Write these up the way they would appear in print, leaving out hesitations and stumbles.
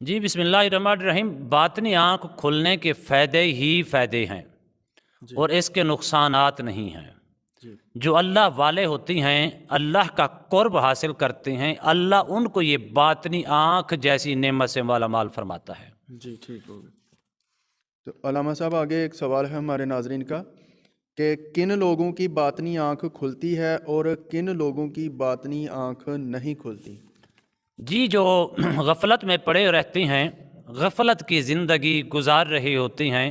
جی بسم اللہ الرحمن الرحیم، باطنی آنکھ کھلنے کے فائدے ہی فائدے ہیں اور اس کے نقصانات نہیں ہیں۔ جو اللہ والے ہوتی ہیں، اللہ کا قرب حاصل کرتے ہیں، اللہ ان کو یہ باطنی آنکھ جیسی نعمت سے مالا مال فرماتا ہے۔ جی ٹھیک ہو گیا۔ تو علامہ صاحب آگے ایک سوال ہے ہمارے ناظرین کا کہ کن لوگوں کی باطنی آنکھ کھلتی ہے اور کن لوگوں کی باطنی آنکھ نہیں کھلتی؟ جی جو غفلت میں پڑے رہتے ہیں، غفلت کی زندگی گزار رہی ہوتی ہیں،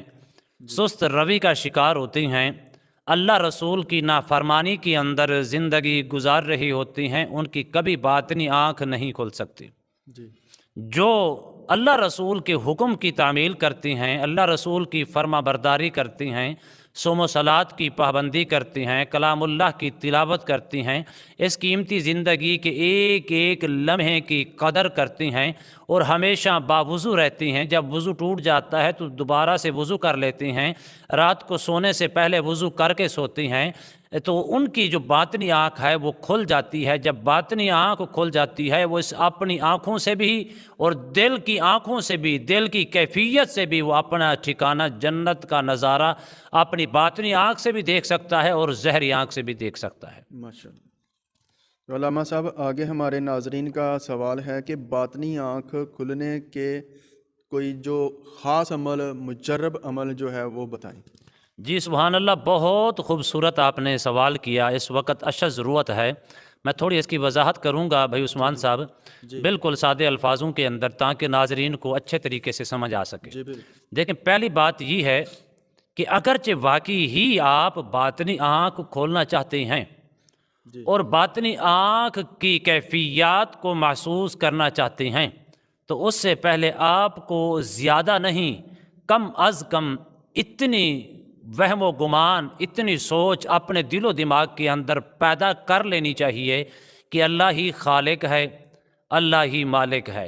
سست روی کا شکار ہوتی ہیں، اللہ رسول کی نافرمانی کے اندر زندگی گزار رہی ہوتی ہیں، ان کی کبھی باطنی آنکھ نہیں کھل سکتی۔ جی جو اللہ رسول کے حکم کی تعمیل کرتی ہیں، اللہ رسول کی فرما برداری کرتی ہیں، صوم و صلات کی پابندی کرتی ہیں، کلام اللہ کی تلاوت کرتی ہیں، اس قیمتی زندگی کے ایک ایک لمحے کی قدر کرتی ہیں اور ہمیشہ باوضو رہتی ہیں۔ جب وضو ٹوٹ جاتا ہے تو دوبارہ سے وضو کر لیتی ہیں، رات کو سونے سے پہلے وضو کر کے سوتی ہیں، تو ان کی جو باطنی آنکھ ہے وہ کھل جاتی ہے۔ جب باطنی آنکھ کھل جاتی ہے، وہ اس اپنی آنکھوں سے بھی اور دل کی آنکھوں سے بھی، دل کی کیفیت سے بھی وہ اپنا ٹھکانہ جنت کا نظارہ اپنی باطنی آنکھ سے بھی دیکھ سکتا ہے اور ظاہری آنکھ سے بھی دیکھ سکتا ہے۔ ماشاءاللہ۔ تو علامہ صاحب آگے ہمارے ناظرین کا سوال ہے کہ باطنی آنکھ کھلنے کے کوئی جو خاص عمل، مجرب عمل جو ہے وہ بتائیں۔ جی سبحان اللہ، بہت خوبصورت آپ نے سوال کیا۔ اس وقت اشد ضرورت ہے، میں تھوڑی اس کی وضاحت کروں گا بھائی عثمان صاحب، بالکل سادے الفاظوں کے اندر، تاکہ ناظرین کو اچھے طریقے سے سمجھ آ سکے۔ جی بالکل۔ دیکھیں، پہلی بات یہ ہے کہ اگرچہ واقعی ہی آپ باطنی آنکھ کھولنا چاہتے ہیں اور باطنی آنکھ کی کیفیات کو محسوس کرنا چاہتے ہیں، تو اس سے پہلے آپ کو زیادہ نہیں، کم از کم اتنی وہم و گمان، اتنی سوچ اپنے دل و دماغ کے اندر پیدا کر لینی چاہیے کہ اللہ ہی خالق ہے، اللہ ہی مالک ہے۔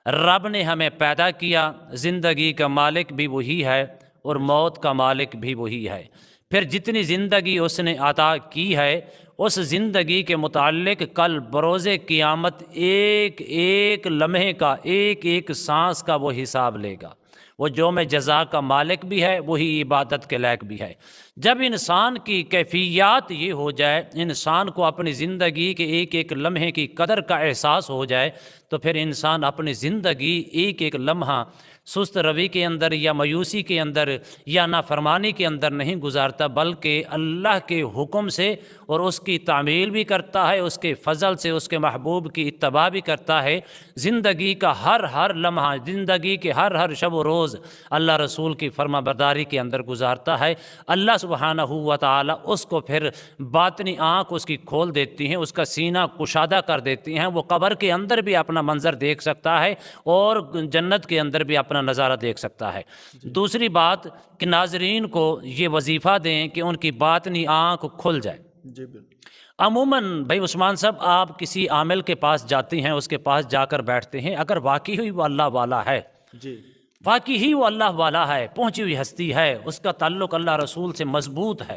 رب نے ہمیں پیدا کیا، زندگی کا مالک بھی وہی ہے اور موت کا مالک بھی وہی ہے۔ پھر جتنی زندگی اس نے عطا کی ہے، اس زندگی کے متعلق کل بروز قیامت ایک ایک لمحے کا، ایک ایک سانس کا وہ حساب لے گا۔ وہ یوم جزا کا مالک بھی ہے، وہی عبادت کے لائق بھی ہے۔ جب انسان کی کیفیات یہ ہو جائے، انسان کو اپنی زندگی کے ایک ایک لمحے کی قدر کا احساس ہو جائے، تو پھر انسان اپنی زندگی ایک ایک لمحہ سست روی کے اندر یا مایوسی کے اندر یا نافرمانی کے اندر نہیں گزارتا، بلکہ اللہ کے حکم سے اور اس کی تعمیل بھی کرتا ہے، اس کے فضل سے اس کے محبوب کی اتباع بھی کرتا ہے۔ زندگی کا ہر لمحہ، زندگی کے ہر شب و روز اللہ رسول کی فرما برداری کے اندر گزارتا ہے۔ اللہ سبحانہ و تعالی اس کو پھر باطنی آنکھ اس کی کھول دیتی ہیں، اس کا سینہ کشادہ کر دیتی ہیں، وہ قبر کے اندر بھی اپنا منظر دیکھ سکتا ہے اور جنت کے اندر بھی اپنا نظارہ دیکھ سکتا ہے۔ دوسری بات کہ ناظرین کو یہ وظیفہ دیں کہ ان کی باطنی آنکھ کھل جائے۔ جی بالکل۔ عموماً بھائی عثمان صاحب، آپ کسی عامل کے پاس جاتے ہیں، اس کے پاس جا کر بیٹھتے ہیں، اگر واقعی ہی وہ اللہ والا ہے، جی واقعی ہی وہ اللہ والا ہے، پہنچی ہوئی ہستی ہے، اس کا تعلق اللہ رسول سے مضبوط ہے،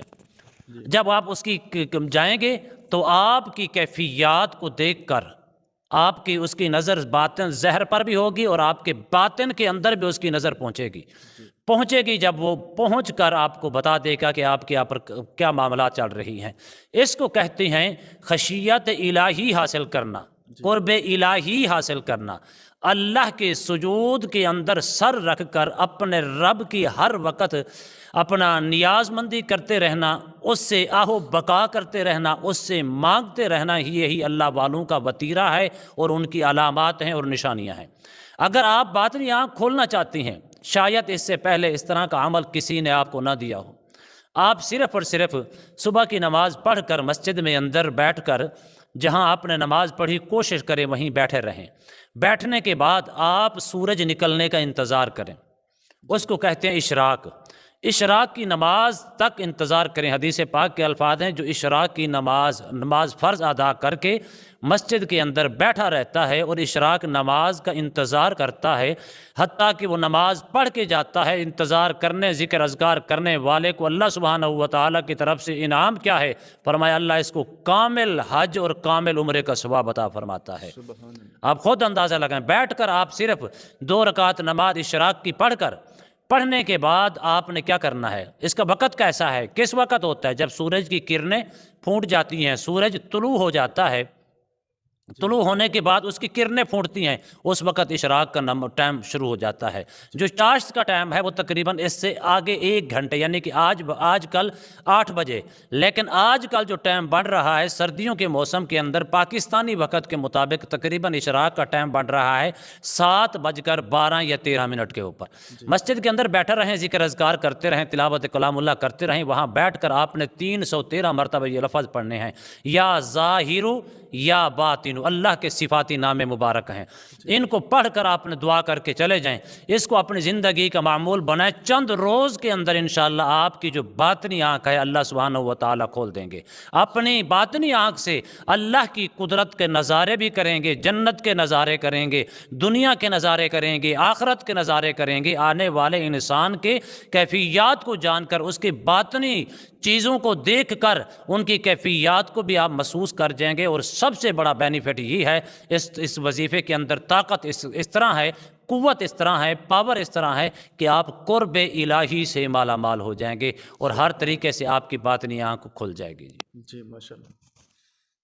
جب آپ اس کی جائیں گے تو آپ کی کیفیات کو دیکھ کر آپ کی اس کی نظر باطن ظاہر پر بھی ہوگی اور آپ کے باطن کے اندر بھی اس کی نظر پہنچے گی جب وہ پہنچ کر آپ کو بتا دے گا کہ آپ کے یہاں پر کیا معاملات چل رہی ہیں۔ اس کو کہتے ہیں خشیت الہی حاصل کرنا، قرب الہی حاصل کرنا، اللہ کے سجود کے اندر سر رکھ کر اپنے رب کی ہر وقت اپنا نیاز مندی کرتے رہنا، اس سے آہو بقا کرتے رہنا، اس سے مانگتے رہنا، یہی اللہ والوں کا وتیرہ ہے اور ان کی علامات ہیں اور نشانیاں ہیں۔ اگر آپ باطنی آنکھ کھولنا چاہتی ہیں، شاید اس سے پہلے اس طرح کا عمل کسی نے آپ کو نہ دیا ہو، آپ صرف اور صرف صبح کی نماز پڑھ کر مسجد میں اندر بیٹھ کر، جہاں آپ نے نماز پڑھی کوشش کریں وہیں بیٹھے رہیں، بیٹھنے کے بعد آپ سورج نکلنے کا انتظار کریں، اس کو کہتے ہیں اشراق۔ اشراق کی نماز تک انتظار کریں۔ حدیث پاک کے الفاظ ہیں جو اشراق کی نماز فرض ادا کر کے مسجد کے اندر بیٹھا رہتا ہے اور اشراق نماز کا انتظار کرتا ہے، حتیٰ کہ وہ نماز پڑھ کے جاتا ہے، انتظار کرنے ذکر اذکار کرنے والے کو اللہ سبحانہ و تعالیٰ کی طرف سے انعام کیا ہے؟ فرمایا اللہ اس کو کامل حج اور کامل عمرے کا ثواب عطا فرماتا ہے۔ آپ خود اندازہ لگائیں، بیٹھ کر آپ صرف 2 رکعت نماز اشراق کی پڑھنے کے بعد آپ نے کیا کرنا ہے؟ اس کا وقت کیسا ہے؟ کس وقت ہوتا ہے؟ جب سورج کی کرنیں پھوٹ جاتی ہیں، سورج طلوع ہو جاتا ہے، طلوع ہونے کے بعد اس کی کرنیں پھوٹتی ہیں، اس وقت اشراق کا ٹائم شروع ہو جاتا ہے۔ جو چاشت کا ٹائم ہے وہ تقریباً اس سے آگے 1 گھنٹے، یعنی کہ آج کل 8 بجے، لیکن آج کل جو ٹائم بڑھ رہا ہے سردیوں کے موسم کے اندر پاکستانی وقت کے مطابق تقریباً اشراق کا ٹائم بڑھ رہا ہے 7:12 یا 13 کے اوپر۔ مسجد کے اندر بیٹھے رہیں، ذکر اذکار کرتے رہیں، تلاوت کلام اللہ کرتے رہیں، وہاں بیٹھ کر آپ نے 313 مرتبہ یہ لفظ پڑھنے ہیں، یا ظاہر یا باطن، اللہ کے صفاتی نام مبارک ہیں، ان کو پڑھ کر آپ نے دعا کر کے چلے جائیں، اس کو اپنی زندگی کا معمول بنائیں۔ چند روز کے اندر انشاءاللہ آپ کی جو باطنی آنکھ ہے اللہ سبحانہ و تعالیٰ کھول دیں گے۔ اپنی باطنی آنکھ سے اللہ کی قدرت کے نظارے بھی کریں گے، جنت کے نظارے کریں گے، دنیا کے نظارے کریں گے، آخرت کے نظارے کریں گے، آنے والے انسان کے کیفیات کو جان کر، اس کی باطنی چیزوں کو دیکھ کر ان کی کیفیات کو بھی آپ محسوس کر جائیں گے۔ اور سب سے بڑا بینیفٹ یہ ہے اس وظیفے کے اندر، طاقت اس طرح ہے، قوت اس طرح ہے، پاور اس طرح ہے کہ آپ قرب الہی سے مالا مال ہو جائیں گے اور ہر طریقے سے آپ کی باطنی آنکھ کھل جائے گی۔ جی ماشاءاللہ۔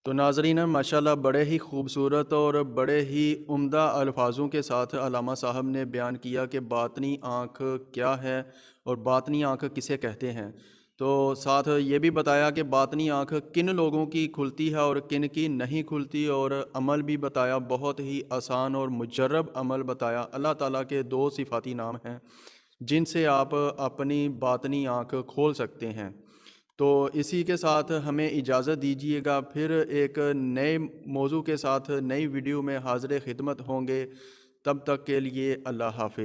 تو ناظرین ماشاءاللہ بڑے ہی خوبصورت اور بڑے ہی عمدہ الفاظوں کے ساتھ علامہ صاحب نے بیان کیا کہ باطنی آنکھ کیا ہے اور باطنی آنکھ کسے کہتے ہیں۔ تو ساتھ یہ بھی بتایا کہ باطنی آنکھ کن لوگوں کی کھلتی ہے اور کن کی نہیں کھلتی، اور عمل بھی بتایا، بہت ہی آسان اور مجرب عمل بتایا۔ اللہ تعالیٰ کے 2 صفاتی نام ہیں جن سے آپ اپنی باطنی آنکھ کھول سکتے ہیں۔ تو اسی کے ساتھ ہمیں اجازت دیجیے گا، پھر ایک نئے موضوع کے ساتھ نئی ویڈیو میں حاضر خدمت ہوں گے، تب تک کے لیے اللہ حافظ۔